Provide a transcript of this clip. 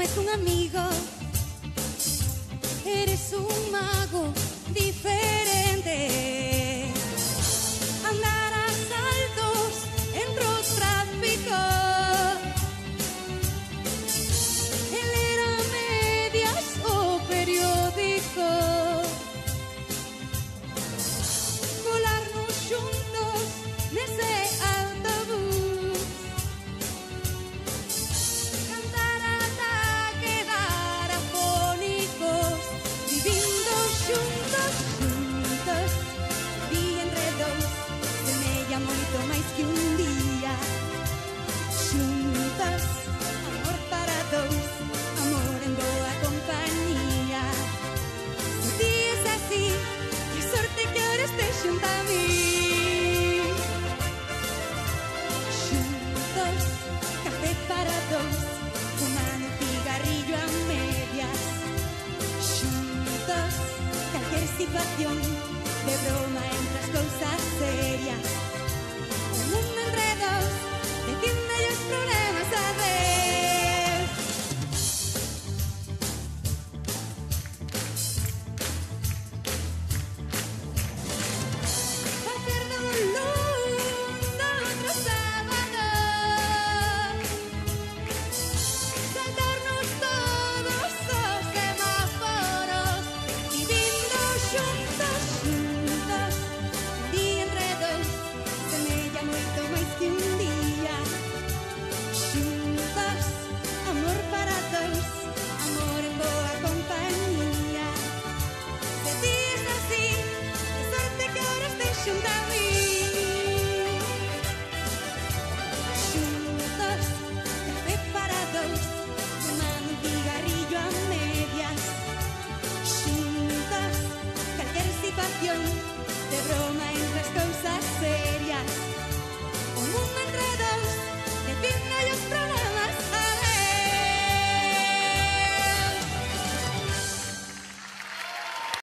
más que un amigo, eres un mago diferente. Andar a saltos entre el tráfico. Él era medias o periódico. Volarnos juntos nesse autobús. Cantar ata quedar afónicos. Vivindo juntos, juntos. Día entre dos, semella moito máis que un día. Juntos, amor para dous, amor en boa compañía. Se ti es así, que sorte que ahora estés xunto a mí. Juntos, café para dous, fumando cigarrillo a medias. Juntos, calquer situación de broma entre as cousas serias. O mundo entre dos,